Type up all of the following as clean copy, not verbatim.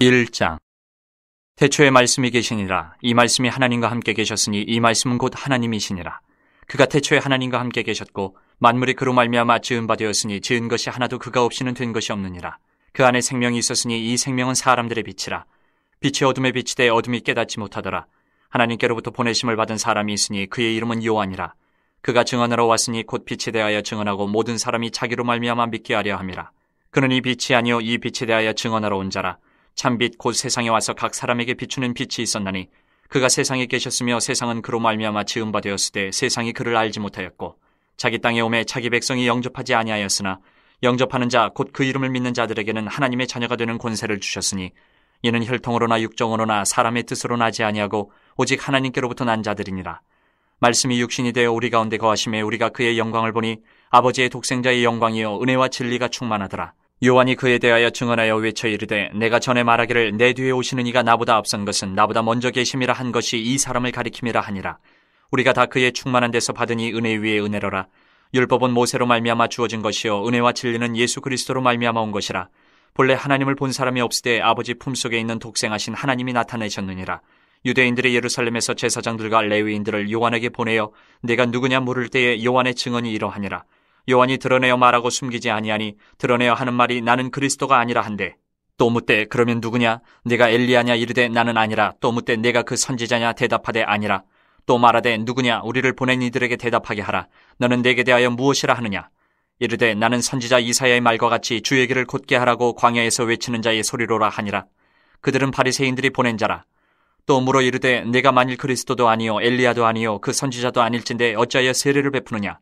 1장. 태초에 말씀이 계시니라. 이 말씀이 하나님과 함께 계셨으니 이 말씀은 곧 하나님이시니라. 그가 태초에 하나님과 함께 계셨고 만물이 그로 말미암아 지은 바 되었으니 지은 것이 하나도 그가 없이는 된 것이 없느니라. 그 안에 생명이 있었으니 이 생명은 사람들의 빛이라. 빛이 어둠에 비치되 어둠이 깨닫지 못하더라. 하나님께로부터 보내심을 받은 사람이 있으니 그의 이름은 요한이라. 그가 증언하러 왔으니 곧 빛에 대하여 증언하고 모든 사람이 자기로 말미암아 믿게 하려 함이라. 그는 이 빛이 아니요 이 빛에 대하여 증언하러 온 자라. 참빛 곧 세상에 와서 각 사람에게 비추는 빛이 있었나니 그가 세상에 계셨으며 세상은 그로 말미암아 지은 바 되었을 때 세상이 그를 알지 못하였고 자기 땅에 오매 자기 백성이 영접하지 아니하였으나 영접하는 자 곧 그 이름을 믿는 자들에게는 하나님의 자녀가 되는 권세를 주셨으니 이는 혈통으로나 육정으로나 사람의 뜻으로 나지 아니하고 오직 하나님께로부터 난 자들이니라. 말씀이 육신이 되어 우리 가운데 거하심에 우리가 그의 영광을 보니 아버지의 독생자의 영광이요 은혜와 진리가 충만하더라. 요한이 그에 대하여 증언하여 외쳐 이르되 내가 전에 말하기를 내 뒤에 오시는 이가 나보다 앞선 것은 나보다 먼저 계심이라 한 것이 이 사람을 가리킴이라 하니라. 우리가 다 그의 충만한 데서 받으니 은혜 위에 은혜로라. 율법은 모세로 말미암아 주어진 것이요 은혜와 진리는 예수 그리스도로 말미암아 온 것이라. 본래 하나님을 본 사람이 없으되 아버지 품속에 있는 독생하신 하나님이 나타내셨느니라. 유대인들이 예루살렘에서 제사장들과 레위인들을 요한에게 보내어 내가 누구냐 물을 때에 요한의 증언이 이러하니라. 요한이 드러내어 말하고 숨기지 아니하니 드러내어 하는 말이 나는 그리스도가 아니라 한데 또 묻되 그러면 누구냐 내가 엘리야냐 이르되 나는 아니라 또 묻되 내가 그 선지자냐 대답하되 아니라 또 말하되 누구냐 우리를 보낸 이들에게 대답하게 하라. 너는 내게 대하여 무엇이라 하느냐 이르되 나는 선지자 이사야의 말과 같이 주의 길을 곧게 하라고 광야에서 외치는 자의 소리로라 하니라. 그들은 바리새인들이 보낸 자라. 또 물어 이르되 내가 만일 그리스도도 아니요 엘리야도 아니요 그 선지자도 아닐진데 어찌하여 세례를 베푸느냐.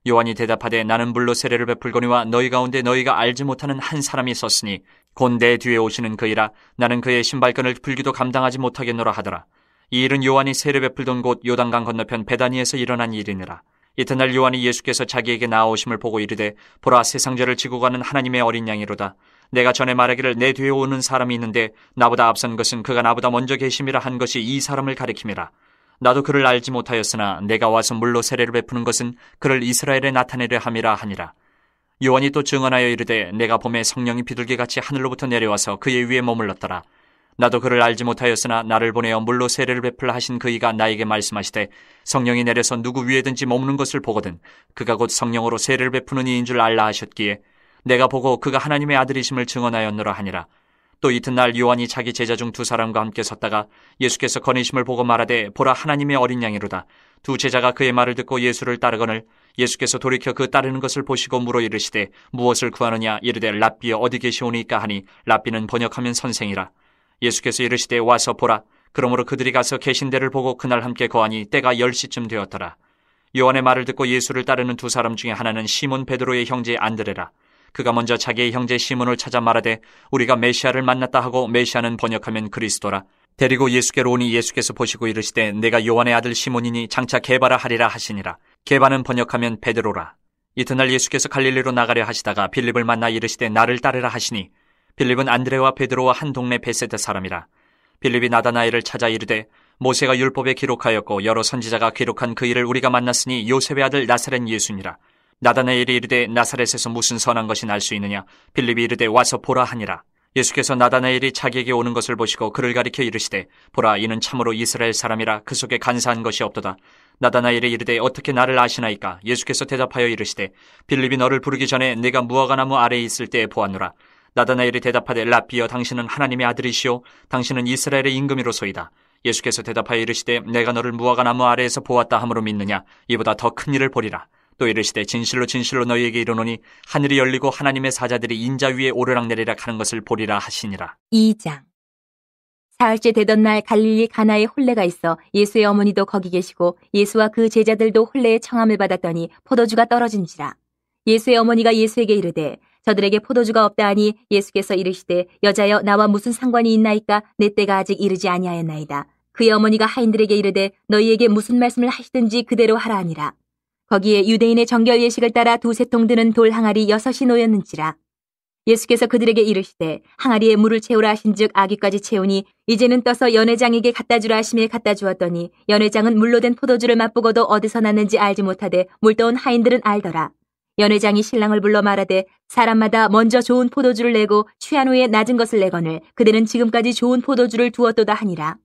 요한이 대답하되 나는 물로 세례를 베풀거니와 너희 가운데 너희가 알지 못하는 한 사람이 있었으니 곧 내 뒤에 오시는 그이라. 나는 그의 신발끈을 풀기도 감당하지 못하겠노라 하더라. 이 일은 요한이 세례 베풀던 곳 요단강 건너편 베다니에서 일어난 일이니라. 이튿날 요한이 예수께서 자기에게 나아오심을 보고 이르되 보라 세상죄를 지고 가는 하나님의 어린 양이로다. 내가 전에 말하기를 내 뒤에 오는 사람이 있는데 나보다 앞선 것은 그가 나보다 먼저 계심이라 한 것이 이 사람을 가리킴이라. 나도 그를 알지 못하였으나 내가 와서 물로 세례를 베푸는 것은 그를 이스라엘에 나타내려 함이라 하니라. 요한이 또 증언하여 이르되 내가 봄에 성령이 비둘기같이 하늘로부터 내려와서 그의 위에 머물렀더라. 나도 그를 알지 못하였으나 나를 보내어 물로 세례를 베풀라 하신 그이가 나에게 말씀하시되 성령이 내려서 누구 위에든지 머무는 것을 보거든 그가 곧 성령으로 세례를 베푸는 이인 줄 알라 하셨기에 내가 보고 그가 하나님의 아들이심을 증언하였노라 하니라. 또 이튿날 요한이 자기 제자 중 두 사람과 함께 섰다가 예수께서 거니심을 보고 말하되 보라 하나님의 어린 양이로다. 두 제자가 그의 말을 듣고 예수를 따르거늘 예수께서 돌이켜 그 따르는 것을 보시고 물어 이르시되 무엇을 구하느냐 이르되 랍비여 어디 계시오니까 하니 랍비는 번역하면 선생이라. 예수께서 이르시되 와서 보라. 그러므로 그들이 가서 계신 데를 보고 그날 함께 거하니 때가 10시쯤 되었더라. 요한의 말을 듣고 예수를 따르는 두 사람 중에 하나는 시몬 베드로의 형제 안드레라. 그가 먼저 자기의 형제 시몬을 찾아 말하되 우리가 메시아를 만났다 하고 메시아는 번역하면 그리스도라. 데리고 예수께로 오니 예수께서 보시고 이르시되 내가 요한의 아들 시몬이니 장차 게바라 하리라 하시니라. 게바는 번역하면 베드로라. 이튿날 예수께서 갈릴리로 나가려 하시다가 빌립을 만나 이르시되 나를 따르라 하시니 빌립은 안드레와 베드로와 한 동네 베세다 사람이라. 빌립이 나다나엘을 찾아 이르되 모세가 율법에 기록하였고 여러 선지자가 기록한 그 일을 우리가 만났으니 요셉의 아들 나사렛 예수니라. 나다나엘이 이르되 나사렛에서 무슨 선한 것이 날 수 있느냐. 빌립이 이르되 와서 보라 하니라. 예수께서 나다나엘이 자기에게 오는 것을 보시고 그를 가리켜 이르시되 보라 이는 참으로 이스라엘 사람이라 그 속에 간사한 것이 없도다. 나다나엘이 이르되 어떻게 나를 아시나이까. 예수께서 대답하여 이르시되 빌립이 너를 부르기 전에 내가 무화과나무 아래에 있을 때에 보았노라. 나다나엘이 대답하되 랍비여 당신은 하나님의 아들이시오 당신은 이스라엘의 임금이로소이다. 예수께서 대답하여 이르시되 내가 너를 무화과나무 아래에서 보았다 함으로 믿느냐. 이보다 더 큰 일을 보리라. 또 이르시되 진실로 진실로 너희에게 이르노니 하늘이 열리고 하나님의 사자들이 인자 위에 오르락내리락 하는 것을 보리라 하시니라. 2장. 사흘째 되던 날 갈릴리 가나에 혼례가 있어 예수의 어머니도 거기 계시고 예수와 그 제자들도 혼례의 청함을 받았더니 포도주가 떨어진지라. 예수의 어머니가 예수에게 이르되 저들에게 포도주가 없다 하니 예수께서 이르시되 여자여 나와 무슨 상관이 있나이까 내 때가 아직 이르지 아니하였나이다. 그의 어머니가 하인들에게 이르되 너희에게 무슨 말씀을 하시든지 그대로 하라 하니라. 거기에 유대인의 정결 예식을 따라 두세 통 드는 돌 항아리 6이 놓였는지라. 예수께서 그들에게 이르시되 항아리에 물을 채우라 하신즉 아귀까지 채우니 이제는 떠서 연회장에게 갖다 주라 하심에 갖다 주었더니 연회장은 물로 된 포도주를 맛보고도 어디서 났는지 알지 못하되 물떠온 하인들은 알더라. 연회장이 신랑을 불러 말하되 사람마다 먼저 좋은 포도주를 내고 취한 후에 낮은 것을 내거늘 그대는 지금까지 좋은 포도주를 두었도다 하니라.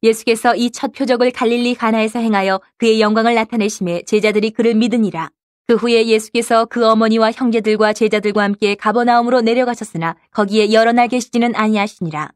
예수께서 이 첫 표적을 갈릴리 가나에서 행하여 그의 영광을 나타내심에 제자들이 그를 믿으니라. 그 후에 예수께서 그 어머니와 형제들과 제자들과 함께 가버나움으로 내려가셨으나 거기에 여러 날 계시지는 아니하시니라.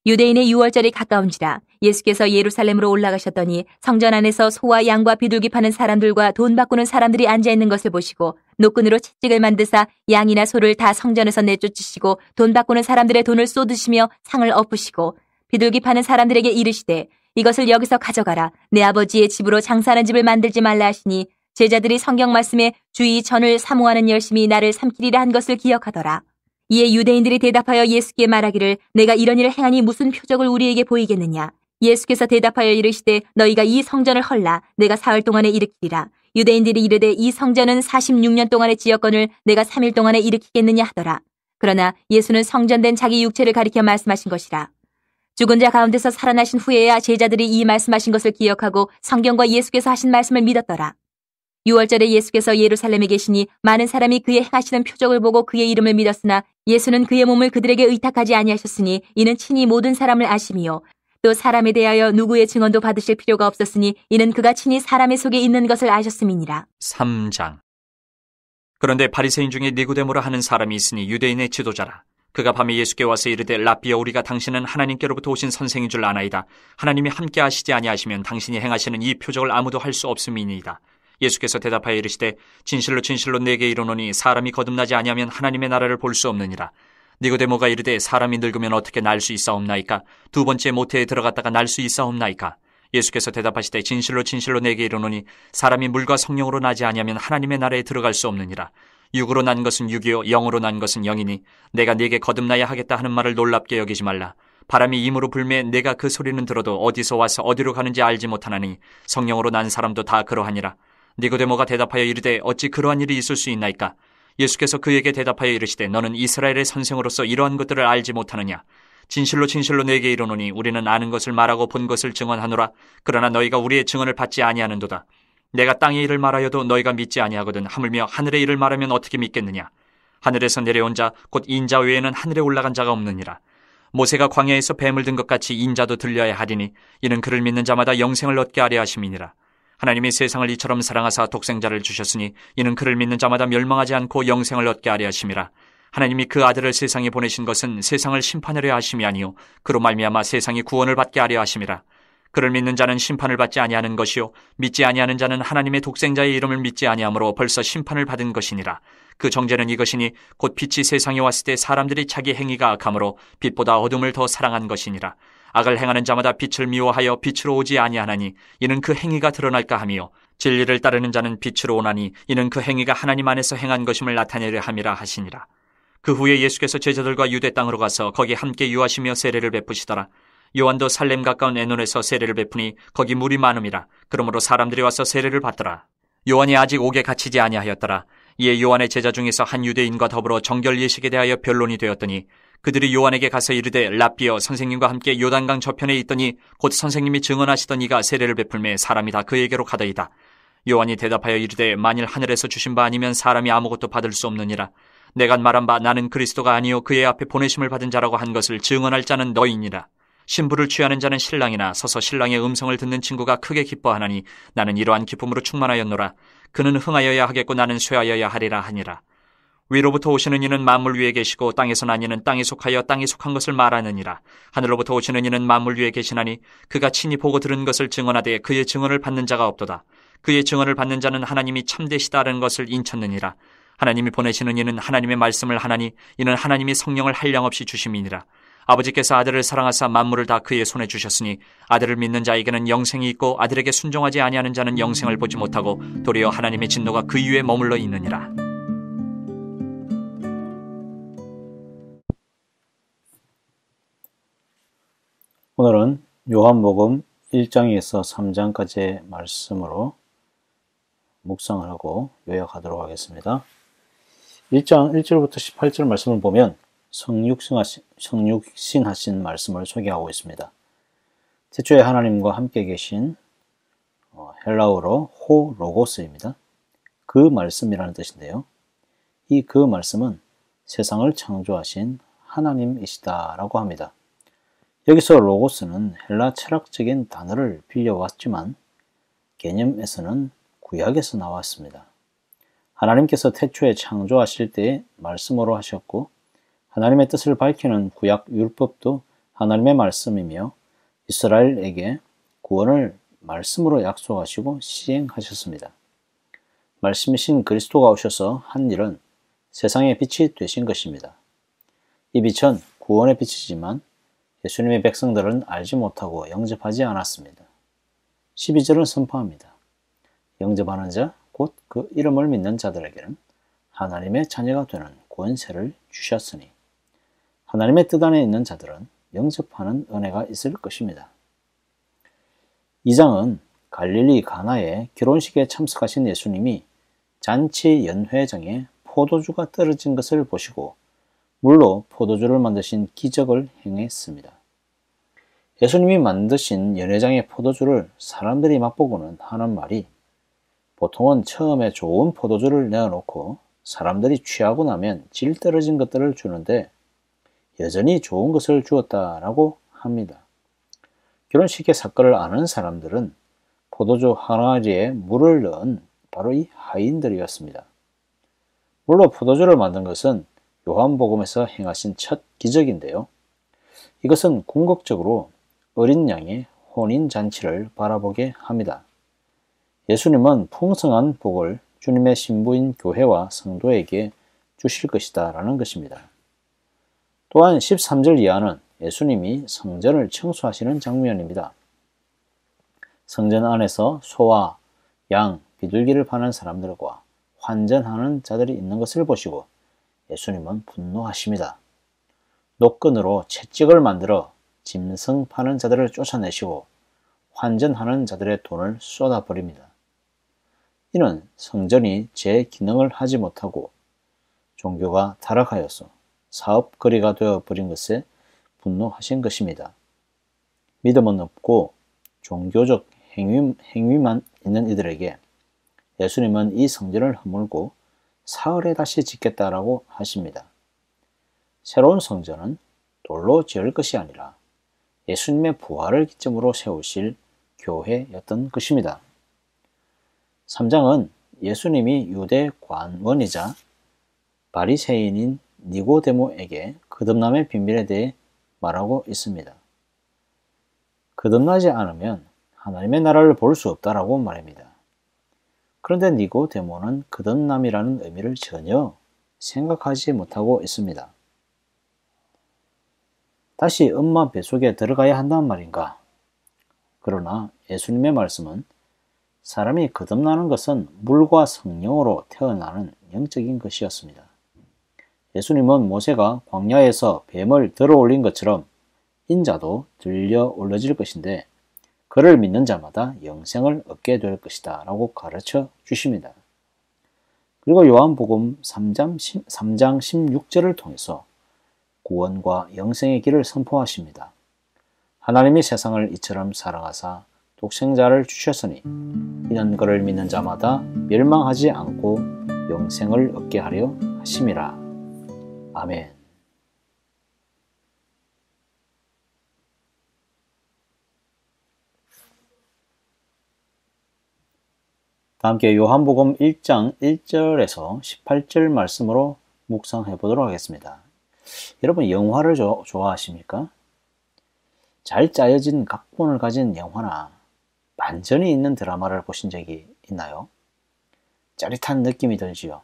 유대인의 유월절이 가까운지라 예수께서 예루살렘으로 올라가셨더니 성전 안에서 소와 양과 비둘기 파는 사람들과 돈 바꾸는 사람들이 앉아있는 것을 보시고 노끈으로 채찍을 만드사 양이나 소를 다 성전에서 내쫓으시고 돈 바꾸는 사람들의 돈을 쏟으시며 상을 엎으시고 비둘기 파는 사람들에게 이르시되 이것을 여기서 가져가라. 내 아버지의 집으로 장사하는 집을 만들지 말라 하시니 제자들이 성경 말씀에 주의 전을 사모하는 열심히 나를 삼키리라 한 것을 기억하더라. 이에 유대인들이 대답하여 예수께 말하기를 내가 이런 일을 행하니 무슨 표적을 우리에게 보이겠느냐. 예수께서 대답하여 이르시되 너희가 이 성전을 헐라. 내가 사흘 동안에 일으키리라. 유대인들이 이르되 이 성전은 46년 동안에 지었거늘 내가 3일 동안에 일으키겠느냐 하더라. 그러나 예수는 성전된 자기 육체를 가리켜 말씀하신 것이라. 죽은 자 가운데서 살아나신 후에야 제자들이 이 말씀하신 것을 기억하고 성경과 예수께서 하신 말씀을 믿었더라. 6월절에 예수께서 예루살렘에 계시니 많은 사람이 그의 행하시는 표적을 보고 그의 이름을 믿었으나 예수는 그의 몸을 그들에게 의탁하지 아니하셨으니 이는 친히 모든 사람을 아심이요 또 사람에 대하여 누구의 증언도 받으실 필요가 없었으니 이는 그가 친히 사람의 속에 있는 것을 아셨음이니라. 3장. 그런데 바리새인 중에 니고데모라 하는 사람이 있으니 유대인의 지도자라. 그가 밤에 예수께 와서 이르되 랍비여 우리가 당신은 하나님께로부터 오신 선생인 줄 아나이다. 하나님이 함께 하시지 아니하시면 당신이 행하시는 이 표적을 아무도 할 수 없음이니이다. 예수께서 대답하여 이르시되 진실로 진실로 내게 이르노니 사람이 거듭나지 아니하면 하나님의 나라를 볼 수 없느니라. 니고데모가 이르되 사람이 늙으면 어떻게 날 수 있사옵나이까? 두 번째 모태에 들어갔다가 날 수 있사옵나이까? 예수께서 대답하시되 진실로 진실로 내게 이르노니 사람이 물과 성령으로 나지 아니하면 하나님의 나라에 들어갈 수 없느니라. 육으로 난 것은 육이요 영으로 난 것은 영이니 내가 네게 거듭나야 하겠다 하는 말을 놀랍게 여기지 말라. 바람이 임으로 불매 내가 그 소리는 들어도 어디서 와서 어디로 가는지 알지 못하나니 성령으로 난 사람도 다 그러하니라. 니고데모가 대답하여 이르되 어찌 그러한 일이 있을 수 있나이까? 예수께서 그에게 대답하여 이르시되 너는 이스라엘의 선생으로서 이러한 것들을 알지 못하느냐? 진실로 진실로 내게 이르노니 우리는 아는 것을 말하고 본 것을 증언하노라. 그러나 너희가 우리의 증언을 받지 아니하는도다. 내가 땅의 일을 말하여도 너희가 믿지 아니하거든 하물며 하늘의 일을 말하면 어떻게 믿겠느냐? 하늘에서 내려온 자 곧 인자 외에는 하늘에 올라간 자가 없느니라. 모세가 광야에서 뱀을 든 것 같이 인자도 들려야 하리니 이는 그를 믿는 자마다 영생을 얻게 하려 하심이니라. 하나님이 세상을 이처럼 사랑하사 독생자를 주셨으니 이는 그를 믿는 자마다 멸망하지 않고 영생을 얻게 하려 하심이라. 하나님이 그 아들을 세상에 보내신 것은 세상을 심판하려 하심이 아니요 그로 말미암아 세상이 구원을 받게 하려 하심이라. 그를 믿는 자는 심판을 받지 아니하는 것이요 믿지 아니하는 자는 하나님의 독생자의 이름을 믿지 아니하므로 벌써 심판을 받은 것이니라. 그 정죄는 이것이니 곧 빛이 세상에 왔을 때 사람들이 자기 행위가 악함으로 빛보다 어둠을 더 사랑한 것이니라. 악을 행하는 자마다 빛을 미워하여 빛으로 오지 아니하나니 이는 그 행위가 드러날까 하며 진리를 따르는 자는 빛으로 오나니 이는 그 행위가 하나님 안에서 행한 것임을 나타내려 함이라 하시니라. 그 후에 예수께서 제자들과 유대 땅으로 가서 거기 함께 유하시며 세례를 베푸시더라. 요한도 살렘 가까운 에논에서 세례를 베푸니 거기 물이 많음이라. 그러므로 사람들이 와서 세례를 받더라. 요한이 아직 옥에 갇히지 아니하였더라. 이에 요한의 제자 중에서 한 유대인과 더불어 정결 예식에 대하여 변론이 되었더니 그들이 요한에게 가서 이르되 랍비여 선생님과 함께 요단강 저편에 있더니 곧 선생님이 증언하시던 이가 세례를 베풀매 사람이 다 그에게로 가더이다. 요한이 대답하여 이르되 만일 하늘에서 주신 바 아니면 사람이 아무것도 받을 수 없느니라. 내가 말한 바 나는 그리스도가 아니요 그의 앞에 보내심을 받은 자라고 한 것을 증언할 자는 너희니라. 신부를 취하는 자는 신랑이나 서서 신랑의 음성을 듣는 친구가 크게 기뻐하나니 나는 이러한 기쁨으로 충만하였노라. 그는 흥하여야 하겠고 나는 쇠하여야 하리라 하니라. 위로부터 오시는 이는 만물 위에 계시고 땅에서 난 이는 땅에 속하여 땅에 속한 것을 말하느니라. 하늘로부터 오시는 이는 만물 위에 계시나니 그가 친히 보고 들은 것을 증언하되 그의 증언을 받는 자가 없도다. 그의 증언을 받는 자는 하나님이 참되시다는 것을 인쳤느니라. 하나님이 보내시는 이는 하나님의 말씀을 하나니 이는 하나님이 성령을 한량없이 주심이니라. 아버지께서 아들을 사랑하사 만물을 다 그의 손에 주셨으니 아들을 믿는 자에게는 영생이 있고 아들에게 순종하지 아니하는 자는 영생을 보지 못하고 도리어 하나님의 진노가 그 위에 머물러 있느니라. 오늘은 요한복음 1장에서 3장까지의 말씀으로 묵상을 하고 요약하도록 하겠습니다. 1장 1절부터 18절 말씀을 보면 성육신하신 말씀을 소개하고 있습니다. 태초에 하나님과 함께 계신 헬라어로 호 로고스입니다. 그 말씀이라는 뜻인데요. 그 말씀은 세상을 창조하신 하나님이시다라고 합니다. 여기서 로고스는 헬라 철학적인 단어를 빌려왔지만 개념에서는 구약에서 나왔습니다. 하나님께서 태초에 창조하실 때에 말씀으로 하셨고 하나님의 뜻을 밝히는 구약 율법도 하나님의 말씀이며 이스라엘에게 구원을 말씀으로 약속하시고 시행하셨습니다. 말씀이신 그리스도가 오셔서 한 일은 세상의 빛이 되신 것입니다. 이 빛은 구원의 빛이지만 예수님의 백성들은 알지 못하고 영접하지 않았습니다. 12절은 선포합니다. 영접하는 자, 곧 그 이름을 믿는 자들에게는 하나님의 자녀가 되는 권세를 주셨으니 하나님의 뜻 안에 있는 자들은 영접하는 은혜가 있을 것입니다. 2장은 갈릴리 가나의 결혼식에 참석하신 예수님이 잔치 연회장에 포도주가 떨어진 것을 보시고 물로 포도주를 만드신 기적을 행했습니다. 예수님이 만드신 연회장의 포도주를 사람들이 맛보고는 하는 말이 보통은 처음에 좋은 포도주를 내어놓고 사람들이 취하고 나면 질 떨어진 것들을 주는데 여전히 좋은 것을 주었다라고 합니다. 결혼식의 사건을 아는 사람들은 포도주 항아리에 물을 넣은 바로 이 하인들이었습니다. 물로 포도주를 만든 것은 요한복음에서 행하신 첫 기적인데요. 이것은 궁극적으로 어린 양의 혼인잔치를 바라보게 합니다. 예수님은 풍성한 복을 주님의 신부인 교회와 성도에게 주실 것이다 라는 것입니다. 또한 13절 이하는 예수님이 성전을 청소하시는 장면입니다. 성전 안에서 소와 양, 비둘기를 파는 사람들과 환전하는 자들이 있는 것을 보시고 예수님은 분노하십니다. 노끈으로 채찍을 만들어 짐승 파는 자들을 쫓아내시고 환전하는 자들의 돈을 쏟아버립니다. 이는 성전이 제 기능을 하지 못하고 종교가 타락하여서 사업거리가 되어버린 것에 분노하신 것입니다. 믿음은 없고 종교적 행위만 있는 이들에게 예수님은 이 성전을 허물고 사흘에 다시 짓겠다라고 하십니다. 새로운 성전은 돌로 지을 것이 아니라 예수님의 부활을 기점으로 세우실 교회였던 것입니다. 3장은 예수님이 유대 관원이자 바리새인인 니고데모에게 거듭남의 비밀에 대해 말하고 있습니다. 거듭나지 않으면 하나님의 나라를 볼 수 없다라고 말합니다. 그런데 니고데모는 거듭남이라는 의미를 전혀 생각하지 못하고 있습니다. 다시 엄마 뱃속에 들어가야 한다는 말인가? 그러나 예수님의 말씀은 사람이 거듭나는 것은 물과 성령으로 태어나는 영적인 것이었습니다. 예수님은 모세가 광야에서 뱀을 들어올린 것처럼 인자도 들려 올려질 것인데 그를 믿는 자마다 영생을 얻게 될 것이다 라고 가르쳐 주십니다. 그리고 요한복음 3장 16절을 통해서 구원과 영생의 길을 선포하십니다. 하나님이 세상을 이처럼 사랑하사 독생자를 주셨으니 이는 그를 믿는 자마다 멸망하지 않고 영생을 얻게 하려 하심이라. 아멘. 다 함께 요한복음 1장 1절에서 18절 말씀으로 묵상해 보도록 하겠습니다. 여러분 영화를 좋아하십니까? 잘 짜여진 각본을 가진 영화나 반전이 있는 드라마를 보신 적이 있나요? 짜릿한 느낌이 들지요.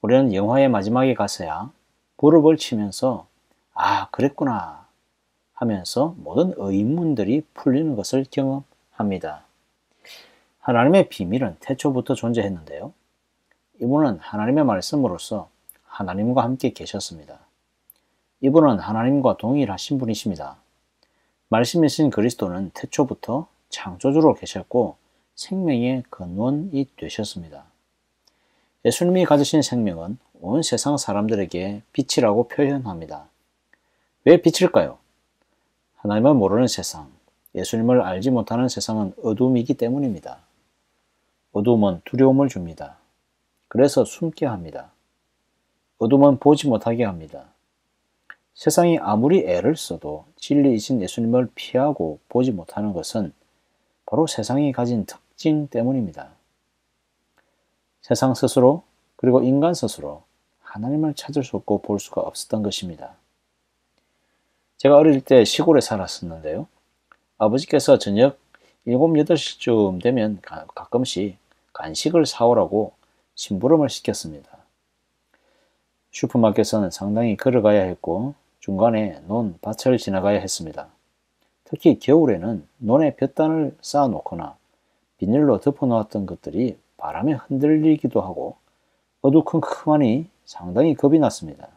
우리는 영화의 마지막에 가서야 무릎을 치면서 아 그랬구나 하면서 모든 의문들이 풀리는 것을 경험합니다. 하나님의 비밀은 태초부터 존재했는데요. 이분은 하나님의 말씀으로서 하나님과 함께 계셨습니다. 이분은 하나님과 동일하신 분이십니다. 말씀이신 그리스도는 태초부터 창조주로 계셨고 생명의 근원이 되셨습니다. 예수님이 가지신 생명은 온 세상 사람들에게 빛이라고 표현합니다. 왜 빛일까요? 하나님을 모르는 세상, 예수님을 알지 못하는 세상은 어둠이기 때문입니다. 어둠은 두려움을 줍니다. 그래서 숨게 합니다. 어둠은 보지 못하게 합니다. 세상이 아무리 애를 써도 진리이신 예수님을 피하고 보지 못하는 것은 바로 세상이 가진 특징 때문입니다. 세상 스스로 그리고 인간 스스로 하나님을 찾을 수 없고 볼 수가 없었던 것입니다. 제가 어릴 때 시골에 살았었는데요. 아버지께서 저녁 7, 8시쯤 되면 가끔씩 간식을 사오라고 심부름을 시켰습니다. 슈퍼마켓은 상당히 걸어가야 했고 중간에 논, 밭을 지나가야 했습니다. 특히 겨울에는 논에 볕단을 쌓아놓거나 비닐로 덮어놓았던 것들이 바람에 흔들리기도 하고 어두컴컴하니 상당히 겁이 났습니다.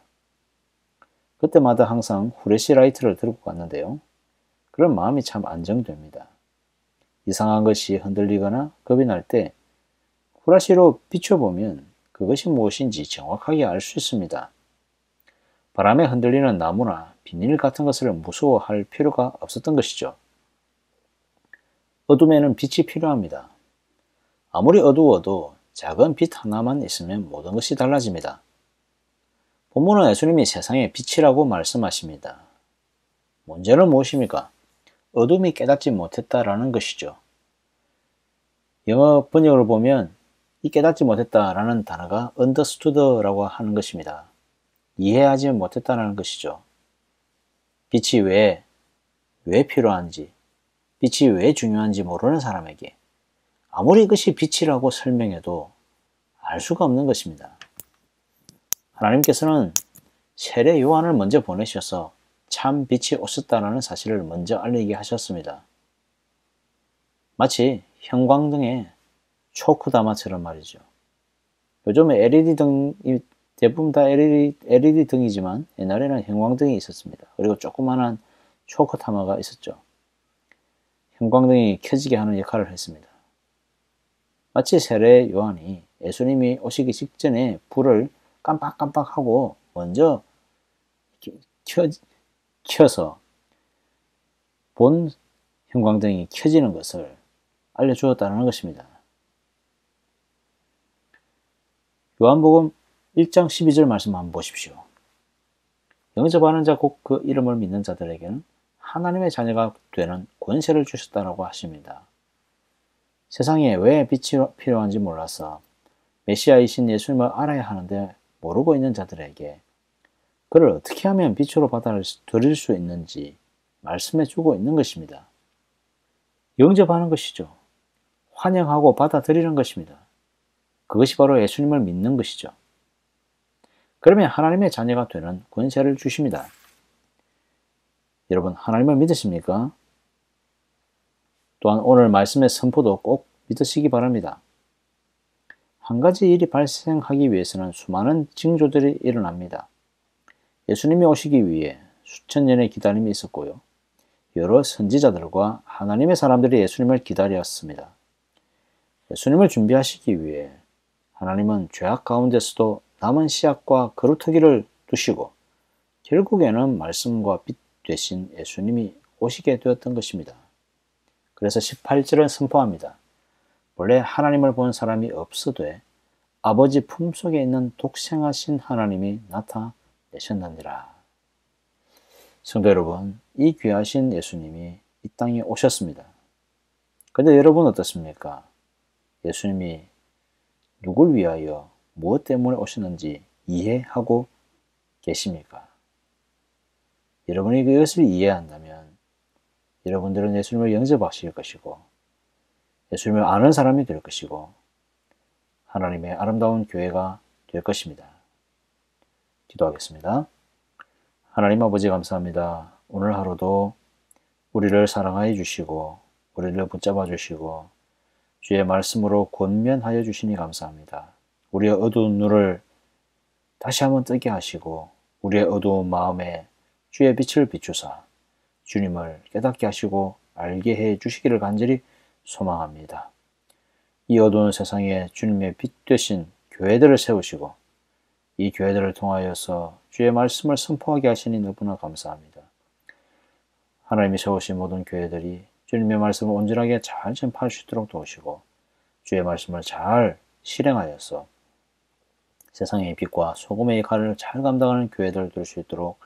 그때마다 항상 후레쉬 라이트를 들고 갔는데요. 그런 마음이 참 안정됩니다. 이상한 것이 흔들리거나 겁이 날 때 후레쉬로 비춰보면 그것이 무엇인지 정확하게 알 수 있습니다. 바람에 흔들리는 나무나 비닐 같은 것을 무서워할 필요가 없었던 것이죠. 어둠에는 빛이 필요합니다. 아무리 어두워도 작은 빛 하나만 있으면 모든 것이 달라집니다. 본문은 예수님이 세상의 빛이라고 말씀하십니다. 문제는 무엇입니까? 어둠이 깨닫지 못했다라는 것이죠. 영어 번역을 보면 이 깨닫지 못했다라는 단어가 understood라고 하는 것입니다. 이해하지 못했다는 것이죠. 빛이 왜 필요한지, 빛이 왜 중요한지 모르는 사람에게 아무리 그것이 빛이라고 설명해도 알 수가 없는 것입니다. 하나님께서는 세례 요한을 먼저 보내셔서 참 빛이 오셨다는 사실을 먼저 알리게 하셨습니다. 마치 형광등에 초크다마처럼 말이죠. 요즘에 LED 등이 대부분 다 LED 등이지만 옛날에는 형광등이 있었습니다. 그리고 조그만한 초크타마가 있었죠. 형광등이 켜지게 하는 역할을 했습니다. 마치 세례 요한이 예수님이 오시기 직전에 불을 깜빡깜빡하고 먼저 켜서 본 형광등이 켜지는 것을 알려주었다는 것입니다. 요한복음 1장 12절 말씀 한번 보십시오. 영접하는 자 곧 그 이름을 믿는 자들에게는 하나님의 자녀가 되는 권세를 주셨다고 하십니다. 세상에 왜 빛이 필요한지 몰라서 메시아이신 예수님을 알아야 하는데 모르고 있는 자들에게 그를 어떻게 하면 빛으로 받아들일 수 있는지 말씀해 주고 있는 것입니다. 영접하는 것이죠. 환영하고 받아들이는 것입니다. 그것이 바로 예수님을 믿는 것이죠. 그러면 하나님의 자녀가 되는 권세를 주십니다. 여러분, 하나님을 믿으십니까? 또한 오늘 말씀의 선포도 꼭 믿으시기 바랍니다. 한 가지 일이 발생하기 위해서는 수많은 징조들이 일어납니다. 예수님이 오시기 위해 수천 년의 기다림이 있었고요. 여러 선지자들과 하나님의 사람들이 예수님을 기다렸습니다. 예수님을 준비하시기 위해 하나님은 죄악 가운데서도 남은 씨앗과 거루터기를 두시고 결국에는 말씀과 빛 되신 예수님이 오시게 되었던 것입니다. 그래서 18절은 선포합니다. 원래 하나님을 본 사람이 없어되 아버지 품속에 있는 독생하신 하나님이 나타내셨느니라. 성도 여러분, 이 귀하신 예수님이 이 땅에 오셨습니다. 근데 여러분 어떻습니까? 예수님이 누굴 위하여 무엇 때문에 오셨는지 이해하고 계십니까? 여러분이 그것을 이해한다면 여러분들은 예수님을 영접하실 것이고 예수님을 아는 사람이 될 것이고 하나님의 아름다운 교회가 될 것입니다. 기도하겠습니다. 하나님 아버지 감사합니다. 오늘 하루도 우리를 사랑하여 주시고 우리를 붙잡아 주시고 주의 말씀으로 권면하여 주시니 감사합니다. 우리의 어두운 눈을 다시 한번 뜨게 하시고 우리의 어두운 마음에 주의 빛을 비추사 주님을 깨닫게 하시고 알게 해 주시기를 간절히 소망합니다. 이 어두운 세상에 주님의 빛 되신 교회들을 세우시고 이 교회들을 통하여서 주의 말씀을 선포하게 하시니 너무나 감사합니다. 하나님이 세우신 모든 교회들이 주님의 말씀을 온전하게 잘 전파할 수 있도록 도우시고 주의 말씀을 잘 실행하여서 세상의 빛과 소금의 역할을 잘 감당하는 교회들 될 수 있도록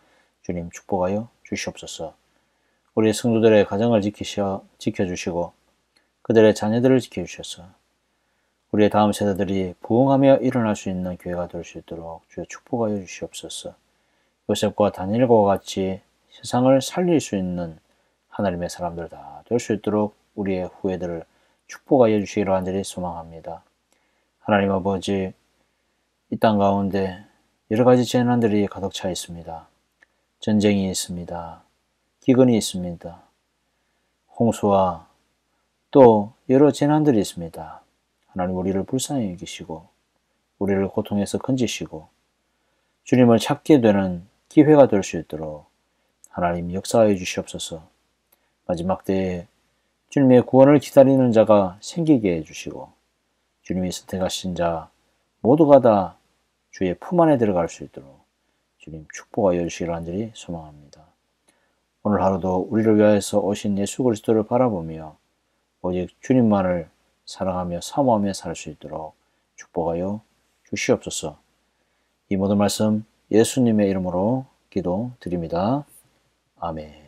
주님 축복하여 주시옵소서. 우리 성도들의 가정을 지켜주시고 그들의 자녀들을 지켜주셔서 우리의 다음 세대들이 부흥하며 일어날 수 있는 교회가 될 수 있도록 주여 축복하여 주시옵소서. 요셉과 다니엘과 같이 세상을 살릴 수 있는 하나님의 사람들 다 될 수 있도록 우리의 후예들을 축복하여 주시기를 간절히 소망합니다. 하나님 아버지, 이 땅 가운데 여러 가지 재난들이 가득 차 있습니다. 전쟁이 있습니다. 기근이 있습니다. 홍수와 또 여러 재난들이 있습니다. 하나님 우리를 불쌍히 여기시고 우리를 고통에서 건지시고 주님을 찾게 되는 기회가 될 수 있도록 하나님 역사하여 주시옵소서. 마지막 때에 주님의 구원을 기다리는 자가 생기게 해주시고 주님이 선택하신 자 모두가 다 주의 품 안에 들어갈 수 있도록 주님 축복하여 주시기를 간절히 소망합니다. 오늘 하루도 우리를 위하여서 오신 예수 그리스도를 바라보며 오직 주님만을 사랑하며 사모하며 살 수 있도록 축복하여 주시옵소서. 이 모든 말씀 예수님의 이름으로 기도드립니다. 아멘.